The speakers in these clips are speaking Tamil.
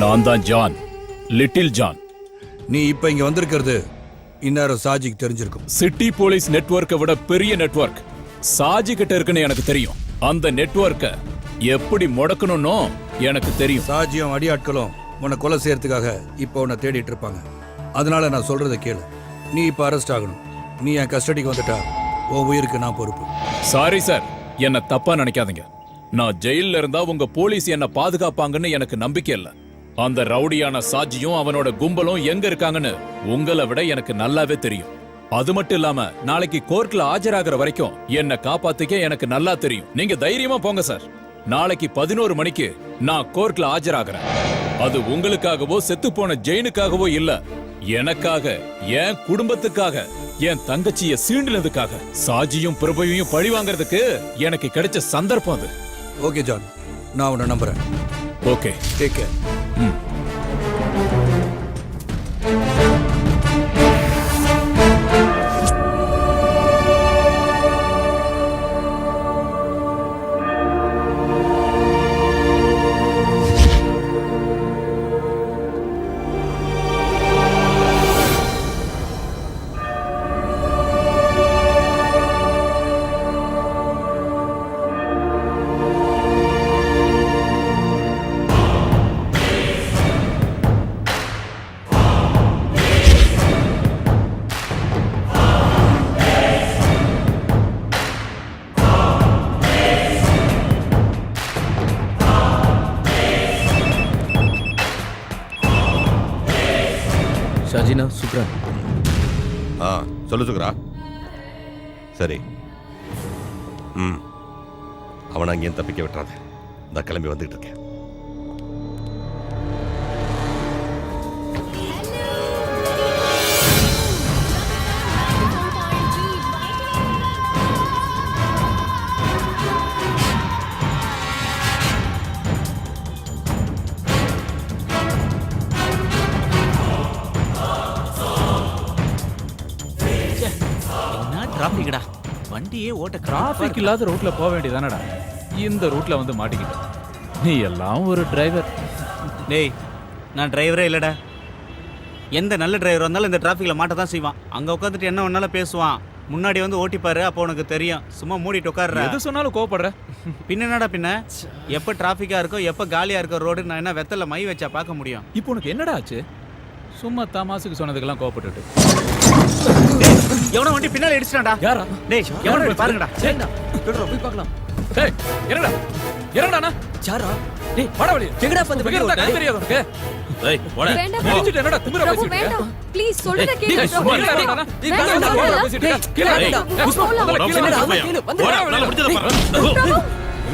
நான் தான் ஜான், லிட்டில் ஜான். நீ இப்ப இங்க வந்திருக்கிறது இந்நேரம் சாஜிக்கு தெரிஞ்சிருக்கும். சிட்டி போலீஸ் நெட்வொர்க்கை விட பெரிய நெட்வொர்க் சாஜி கிட்ட இருக்குன்னு எனக்கு தெரியும். அந்த நெட்வொர்க்கை எப்படி முடக்கணும்னு எனக்கு தெரியும். சாஜியும் அடியாட்களும் உன்னை கொலை செய்யறதுக்காக இப்ப உன்னை தேடிட்டு இருப்பாங்க. அதனால நான் சொல்றதை கேளு. நீ இப்ப அரெஸ்ட் ஆகணும். நீ என் கஸ்டடிக்கு வந்துட்டா உன் உயிருக்கு நான் பொறுப்பு. சாரி சார், என்ன தப்பா நினைக்காதீங்க. நான் ஜெயில இருந்தா உங்க போலீஸ் என்ன பாதுகாப்பாங்கன்னு எனக்கு நம்பிக்கை இல்ல. அந்த ரவுடியான சாஜியும் அவனோட கும்பலும் எங்க இருக்காங்கன்னு உங்களை விட எனக்கு நல்லாவே தெரியும். அது மட்டும் இல்லாம நாளைக்கு கோர்ட்ல ஆஜராகிற வரைக்கும் என்ன காப்பாத்திக்க எனக்கு நல்லா தெரியும். நீங்க தைரியமா போங்க சார். நாளைக்கு 11 மணிக்கு நான் கோர்ட்ல ஆஜராகிறேன். அது உங்களுக்காகவோ செத்து போன ஜெயினுக்காகவோ இல்ல, எனக்காக, என் குடும்பத்துக்காக, என் தங்கச்சிய சீண்டினதுக்காக. சாஜியும் பிரபுவையும் பழி வாங்கறதுக்கு எனக்கு கிடைச்ச சந்தர்ப்பம் அது. ஓகே ஜான், நான் உன்னை நம்புறேன். Okay, take care. Shajina, Sukra. சொல்லு சுக்ரா. சரி, அவனை அங்கேயும் தப்பிக்க விட்டுறாத. இந்த கிளம்பி வந்துட்டு இருக்கேன். டிராஃபிக்டா, வண்டியே ஓட்ட. டிராஃபிக் இல்லாத ரூட்ல போக வேண்டியதானடா. இந்த ரூட்ல வந்து மாட்டிக்கிட்ட. நீ எல்லாம் ஒரு டிரைவர். டேய், நான் டிரைவரே இல்லடா. எந்த நல்ல டிரைவர் வந்தாலும் இந்த டிராஃபிக்ல மாட்ட தான் செய்வான். அங்க உட்காந்துட்டு என்ன ஒன்னால பேசுவான். முன்னாடி வந்து ஓட்டிப்பாரு, அப்போ உனக்கு தெரியும். சும்மா மூடிட்டு உட்கார்ற. எது சொன்னாலும் கோவப்படுற. பின்ன என்னடா பின்ன? எப்ப டிராஃபிக்கா இருக்கோ, எப்ப காலியா இருக்கோ ரோடு, நான் என்ன வெத்தல மை வச்சா பார்க்க முடியும்? இப்போ உனக்கு என்னடா ஆச்சு? சும்மா தமாசுக்கு சொன்னதுக்கெல்லாம் கோவப்பட்டுட்டு. எவனோ வண்டி பின்னால இடிச்சிட்டான்டா. யாரா? டேய், எவனோ போய் பாருங்கடா. சரிடா, போய் பார்க்கலாம். டேய், இறங்கடா. இறங்கடானா? சாரா, டேய், வாடா வெளிய. எங்கடா வந்து பக்கத்துல கை தெரியாது உனக்கு? டேய், போடா. இடிச்சிட்டு என்னடா திமிரா பிரபு பேசிட்டு? வேண்டாம், ப்ளீஸ் சொல்றத கேளு. டேய், பிரபு சும்மா இருடா. வேண்டாம். டேய், வேண்டாம் பேசிட்டு. கீழ இறங்கடா. புஷ்பா, முதல்ல கீழ இறங்கு. போடா, உன்னால முடிஞ்சத பாரு. பிரபு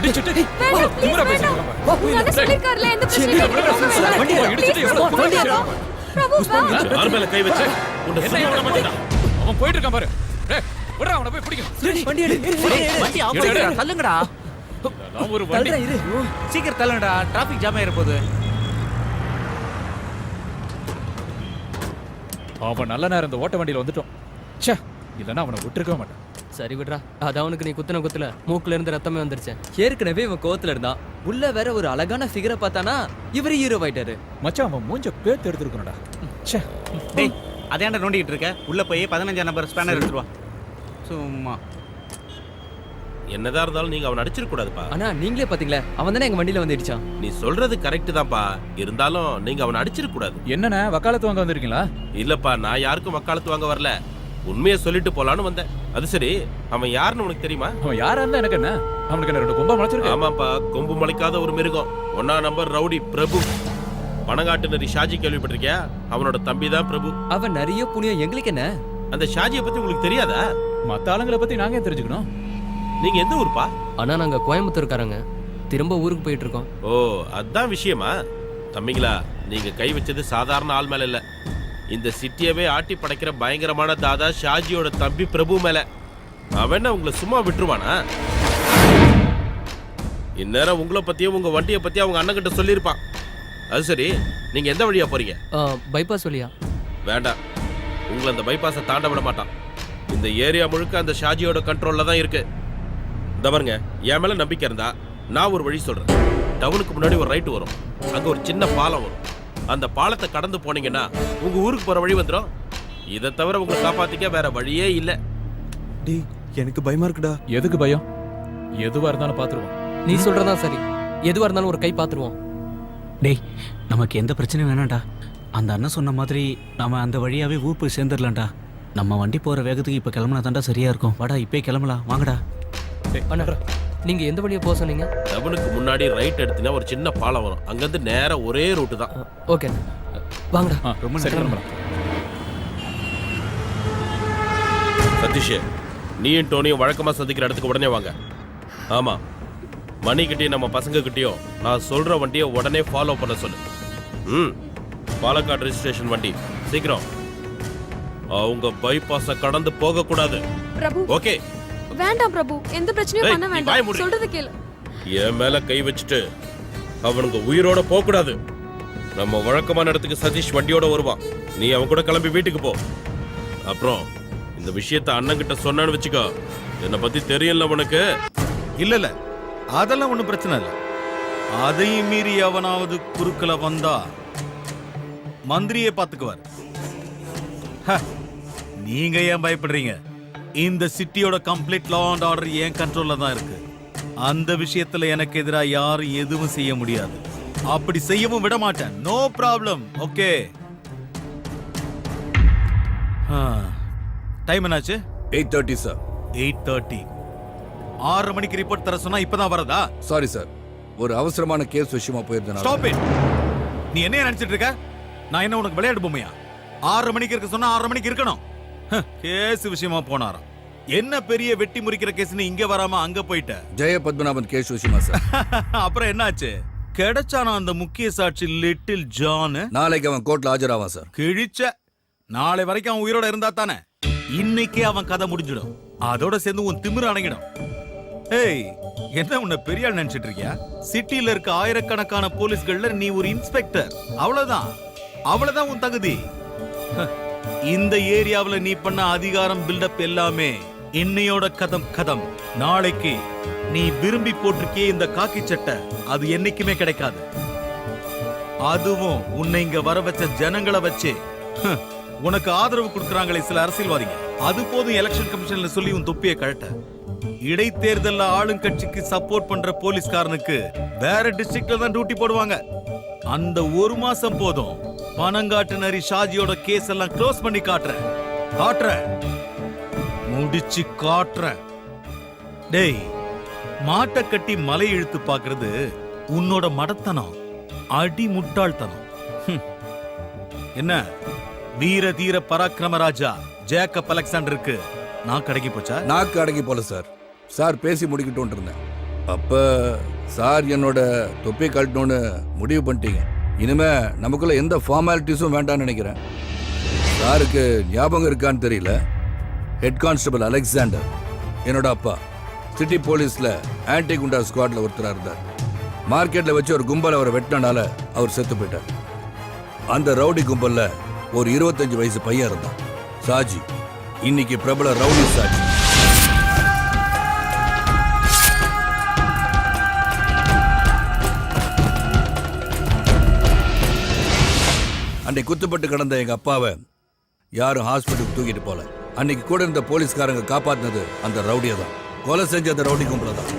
இடிச்சிட்டு வேண்டாம், திமிரா ப்ளீஸ் பேசிட்டு வேண்டாம். இருக்கான். நான் சொல்லிருக்கறல, எந்த பிரச்சனையும் இல்ல. வண்டி இடிச்சிட்டு எவ்வளவு திமிரா பேசிட்டு. பிரபு வேண்டாம். யார் மேல கை வச்சு உன்னை சும்மா விட மாட்டேன். அவன் போயிட்டு இருக்கான் பாரு. டேய், விடுடா, அவனை போய் பிடிக்கணும். வண்டி எடு. வண்டி ஆஃப் பண்ணிடுடா, தள்ளுங்கடா. அதெல்லாம் ஒரு வண்டி. இரு. சீக்கிரம் தள்ளுங்கடா, டிராஃபிக் ஜாம் ஆயிர போகுது. அவன் நல்ல நேரம் இந்த ஓட்ட வண்டியில வந்துட்டோம். ச்சே, இல்லைன்னா அவனை விட்டுருக்க மாட்டான். சரி விடுறா, அது அவனுக்கு நீ குத்துன குத்துல மூக்குல இருந்து ரத்தமே வந்துருச்சு. ஏற்கனவே இவன் கோவத்துல இருந்தான். உள்ள வேற ஒரு அழகான ஃபிகரை பார்த்தானா இவரே ஹீரோ ஆயிட்டாரு. மச்சான், அவன் மூஞ்ச பேத்து எடுத்துருக்கணும்டா. ச்சே. டேய், அதேண்டா நோண்டிட்டு இருக்க. உள்ள போய் 15 நம்பர் ஸ்பேனர் எடுத்துட்டு வா. சும்மா என்னதான் இருந்தாலும் நீங்க அவனை அடிச்சிட கூடாதுப்பா. ஆனா நீங்களே பாத்தீங்களா, அவன் தானே எங்க வண்டியில வந்து இடிச்சான். நீ சொல்றது கரெக்ட் தான்ப்பா. இருந்தாலும் நீங்க அவனை அடிச்சிட கூடாது. என்னண்ணே, வக்காலத்து வாங்க வந்திருக்கீங்களா? இல்லப்பா, நான் யாருக்கும் வக்காலத்து வாங்க வரல. உண்மையை சொல்லிட்டு போலான்னு வந்தேன். அது சரி, அவன் யாருன்னு உனக்கு தெரியுமா? அவன் யாரா இருந்தா எனக்கு என்ன? அவனுக்கு என்ன 2 கொம்பா முளைச்சிருக்கு? ஆமாப்பா, கொம்பு முளைக்காத ஒரு மிருகம். 1ஆம் நம்பர் ரவுடி பிரபு. பணங்காட்டுநரி ஷாஜி கேள்விப்பட்டிருக்கியா? அவனோட தம்பி தான் பிரபு. அவன் நிறைய புண்ணியம், எங்களுக்கு என்ன? அந்த ஷாஜியை பத்தி உங்களுக்கு தெரியாதா? மத்த ஆளுங்களை பத்தி நாங்க ஏன் தெரிஞ்சுக்கணும்? நீங்க எந்த ஊருப்பா? ஆனா நாங்க கோயம்புத்தூர்காரங்க. திரும்ப ஊருக்கு போயிட்டு இருக்கோம். ஓ, அதான் விஷயமா? தம்பிங்களா, நீங்க கை வச்சது சாதாரண ஆள் மேல இல்ல. இந்த சிட்டியவே ஆட்டி படைக்கிற பயங்கரமான தாதா ஷாஜியோட தம்பி பிரபு மேல. அவன் உங்களை சும்மா விட்டுருவானா? இந்நேரம் உங்களை பத்தியும் உங்க வண்டியை பத்தியும் அவங்க அண்ணன் கிட்ட சொல்லியிருப்பான். அது சரி, நீங்க எந்த வழியா போறீங்க? பைபாஸ் வழியா? வேண்டாம், உங்களை அந்த பைபாஸை தாண்ட விட மாட்டான். இந்த ஏரியா முழுக்க அந்த ஷாஜியோட கண்ட்ரோல்ல தான் இருக்கு. இந்த பாருங்க, என் மேல நம்பிக்கை இருந்தா நான் ஒரு வழி சொல்றேன். டவுனுக்கு முன்னாடி ஒரு ரைட் வரும். அங்க ஒரு சின்ன பாலம் வரும். அந்த பாலத்தை கடந்து போனீங்கன்னா உங்க ஊருக்கு போற வழி வந்துடும். இதை தவிர உங்களை காப்பாத்திக்க வேற வழியே இல்ல. டேய் எனக்கு பயமா இருக்குடா. எதுக்கு பயம்? எதுவா இருந்தாலும் பாத்துருவோம். நீ சொல்றதா சரி. எதுவா இருந்தாலும் ஒரு கை பாத்துருவோம். டேய் நமக்கு எந்த பிரச்சனையும் வேணாம்டா. அந்த அண்ணன் சொன்ன மாதிரி நாம அந்த வழியாவே ஊர் போய் சேர்ந்துடலாம்டா. நம்ம வண்டி போற வேகத்துக்கு இப்ப கிளம்புனா தாண்டா சரியா இருக்கும். வாடா இப்பே கிளம்பலாம் வாங்கடா. அண்ணா நீங்க எந்த வழியா போக சொன்னீங்க? டவுனுக்கு முன்னாடி ரைட் எடுத்தீங்கன்னா ஒரு சின்ன பாலம் வரும். அங்கிருந்து நேரா ஒரே ரூட்டு தான். ஓகே வாங்கடா. ரொம்ப சரி கிளம்பலாம். சதீஷ், நீயும் டோனியும் வழக்கமா சந்திக்கிற இடத்துக்கு உடனே வாங்க. ஆமா, மணிக்கிட்டயும் நம்ம பசங்க கிட்டயும் நான் சொல்ற வண்டியை உடனே ஃபாலோ பண்ண சொல்லு. பாலக்காடு ரெஜிஸ்ட்ரேஷன் வண்டி, சீக்கிரம். அவங்க பைபாஸ கடந்து போக கூடாது. பிரபு ஓகே? வேண்டாம் பிரபு, எந்த பிரச்சனையும் ஏய், பண்ண நீ வாய வேண்டாம். மூடு. சொல்றது கேளு. என் மேல கை வச்சுட்டு அவனுங்க உயிரோட போக கூடாது. நம்ம வழக்கமான இடத்துக்கு சதீஷ் வண்டியோட வருவான். நீ அவன் கூட கிளம்பி வீட்டுக்கு போ. அப்புறம் இந்த விஷயத்த அண்ணன் கிட்ட சொன்னான்னு வச்சுக்கோ, என்னை பத்தி தெரியல உனக்கு. இல்ல அதெல்லாம் ஒண்ணும் பிரச்சனை இல்ல. அதையும் மீறி எவனாவது குறுக்கல வந்தா மந்திரியே பாத்துக்குவார். நீங்க ஏன் பயப்படுறீங்க? இந்த சிட்டியோட கம்ப்ளீட் லா அண்ட் ஆர்டர் என் கண்ட்ரோல்ல தான் இருக்கு. அந்த விஷயத்துல எனக்கு எதிராக யாரும் எதுவும் செய்ய முடியாது. அப்படி செய்யவும் விட மாட்டேன். No problem. ஓகே, டைம் என்னாச்சு? 8:30 சார். 8:30. 6 மணிக்கு ரிப்போர்ட் தர சொன்னா இப்பதான் வரதா? சாரி சார், ஒரு அவசரமான கேஸ் விஷயமா போயிருந்தேன். Stop it. நீ என்ன நினைச்சிட்டு இருக்க? நான் என்ன உனக்கு விளையாடு பொம்மையா? 6 மணிக்கு இருக்க சொன்னா 6 மணிக்கு இருக்கணும். கேஸ் விஷயமா போனாராம். என்ன பெரிய வெட்டி முறிக்கிற கேஸ்னு இங்க வராம அங்க போயிட்ட? ஜெய பத்மநாபன் கேஸ் விஷயமா சார். அப்புறம் என்னாச்சு? கிடைச்சானா அந்த முக்கிய சாட்சி லிட்டில் ஜான்? நாளைக்கு அவன் கோர்ட்ல ஆஜராவான் சார். கிழிச்ச. நாளை வரைக்கும் அவன் உயிரோட இருந்தா தானே இன்னைக்கே அவன் கதை முடிஞ்சிடும். அதோட சேர்ந்து உன் திமிரு அடங்கிடும். ஏய், என்ன உன்னை பெரிய ஆள் நினைச்சிட்டு இருக்கியா? சிட்டில இருக்க ஆயிரக்கணக்கான போலீஸ்கள்ல நீ ஒரு இன்ஸ்பெக்டர். அவ்வளவுதான். அவ்வளவுதான் உன் தகுதி. இந்த ஏரியாவுல நீ பண்ண அதிகாரம் பில்டப் எல்லாமே இன்னையோட கதம். நாளைக்கு நீ விரும்பி போட்டிருக்கே இந்த காக்கி சட்டை, அது என்னைக்குமே கிடைக்காது. அதுவும் உன்னை இங்க வர வச்ச ஜனங்களை வச்சு உனக்கு ஆதரவு கொடுக்கறாங்களே சில அரசியல்வாதிங்க, அது போதும் எலெக்ஷன் கமிஷன்ல சொல்லி உன் தொப்பியை கழட்ட. இடைத்தேர்தல்ல ஆளுங்கட்சிக்கு சப்போர்ட் பண்ற போலீஸ்காரனுக்கு வேற டிஸ்ட்ரிக்ட்ல தான் டியூட்டி போடுவாங்க. அந்த ஒரு மாசம் போதும். பனங்காட்டு நரி ஷாஜியோட கேஸ் எல்லாம் க்ளோஸ் பண்ணி காட்டுறேன். முடிச்சு காட்டுறேன். டேய், மாட்டை கட்டி மலை இழுத்து பாக்குறது உன்னோட மடத்தனம், அடி முட்டாள்தனம். என்ன வீர தீர பராக்கிரம ராஜா ஜேக்கப் அலெக்சாண்டருக்கு நான் கடைக்கு போச்சா? நாக்கு அடங்கி போல சார். சார் பேசி முடிக்கிட்டு இருந்தேன். அப்ப சார் என்னோட தொப்பி கழட்டணும்னு முடிவு பண்ணிட்டீங்க. இனிமே நமக்குள்ள எந்த ஃபார்மாலிட்டிஸும் வேண்டாம்னு நினைக்கிறேன். சாருக்கு ஞாபகம் இருக்கான்னு தெரியல, ஹெட் கான்ஸ்டபிள் அலெக்சாண்டர் என்னோட அப்பா. சிட்டி போலீஸ்ல ஆன்டி குண்டா ஸ்குவாட்ல ஒருத்தரா இருந்தார். மார்க்கெட்ல வச்சு ஒரு கும்பல் அவரை வெட்டினால அவர் செத்து போயிட்டார். அந்த ரவுடி கும்பல்ல ஒரு 25 வயசு பையன் இருந்தான், சாஜி. இன்னைக்கு பிரபல ரவுடி சாஜி. அன்னைக்கு குத்துப்பட்டு கிடந்த எங்க அப்பாவை யாரும் ஹாஸ்பிட்டலுக்கு தூக்கிட்டு போல. அன்னைக்கு கூட இருந்த போலீஸ்காரங்க காப்பாத்தினது அந்த ரவுடியை தான். கொலை செஞ்ச அந்த ரவுடி கும்பல தான்.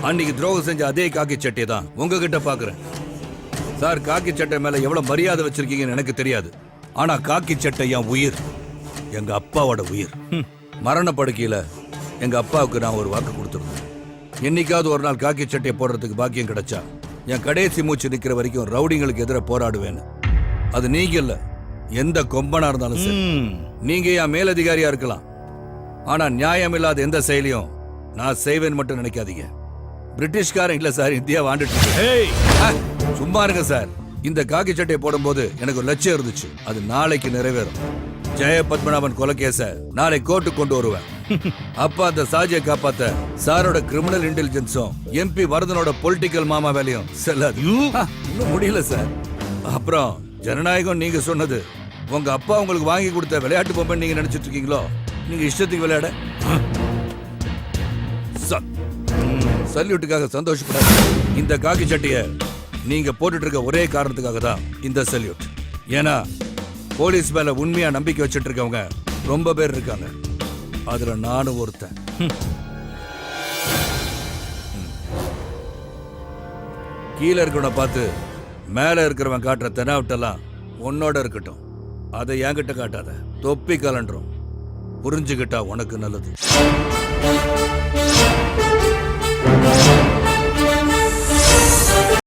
அன்னைக்கு துரோகம் செஞ்ச அதே காக்கி சட்டையை தான் உங்ககிட்ட பாக்குறேன். சார், காக்கி சட்டை மேல எவ்வளவு மரியாதை வச்சிருக்கீங்கன்னு எனக்கு தெரியாது. ஆனா காக்கி சட்டை என் உயிர், எங்க அப்பாவோட உயிர். மரண படுக்கையில எங்க அப்பாவுக்கு நான் ஒரு வாக்கு கொடுத்துருந்தேன். என்னைக்காவது ஒரு நாள் காக்கி சட்டையை போடுறதுக்கு பாக்கியம் கிடைச்சா என் கடைசி மூச்சு நிக்கிற வரைக்கும் ரவுடிங்களுக்கு எதிராக போராடுவேன்னு. அது நீங்க இல்ல, எந்த கொம்பனா இருந்தாலும் சரி. நீங்க என் மேலதிகாரியா இருக்கலாம், ஆனா நியாயம் இல்லாத எந்த செயலையும் நான் செய்வேன் மட்டும் நினைக்காதீங்க. பிரிட்டிஷ்காரன் இல்ல சார், இந்தியா வாண்டுட்டு. சும்மா இருங்க சார். இந்த காக்கி சட்டையை போடும்போது எனக்கு ஒரு லட்சியம் இருந்துச்சு, அது நாளைக்கு நிறைவேறும். ஜெய பத்மநாபன் கொலை கேஸ நாளை கோர்ட்டு கொண்டு வருவேன். அப்ப அந்த சாஜியை காப்பாத்த சாரோட கிரிமினல் இன்டெலிஜென்ஸும் எம்பி வரதனோட பொலிட்டிக்கல் மாமா வேலையும் செல்லாது. இன்னும் முடியல சார். அப்புறம் ஜனநாயகம் நீங்க சொன்னது உங்க அப்பா உங்களுக்கு வாங்கி கொடுத்த விளையாட்டு பொம்மை நீங்க நினைச்சிட்டு இருக்கீங்களோ? நீங்க இஷ்டத்துக்கு விளையாட சல்யூட்டுக்காக சந்தோஷப்படாது. இந்த காக்கி சட்டைய நீங்க போட்டுட்டு இருக்க ஒரே காரணத்துக்காக தான் இந்த சல்யூட். ஏன்னா போலீஸ் மேல உண்மையா நம்பிக்கை வச்சுட்டு இருக்கவங்க ரொம்ப பேர் இருக்காங்க. அதுல நானும் ஒருத்தன். கீழே இருக்கிறவனை பார்த்து மேல இருக்கிறவன் காட்டுற தெனாவட்டெல்லாம் உன்னோட இருக்கட்டும். அதை என்கிட்ட காட்டாத. தொப்பி கலண்டுரும். புரிஞ்சுக்கிட்டா உனக்கு நல்லது.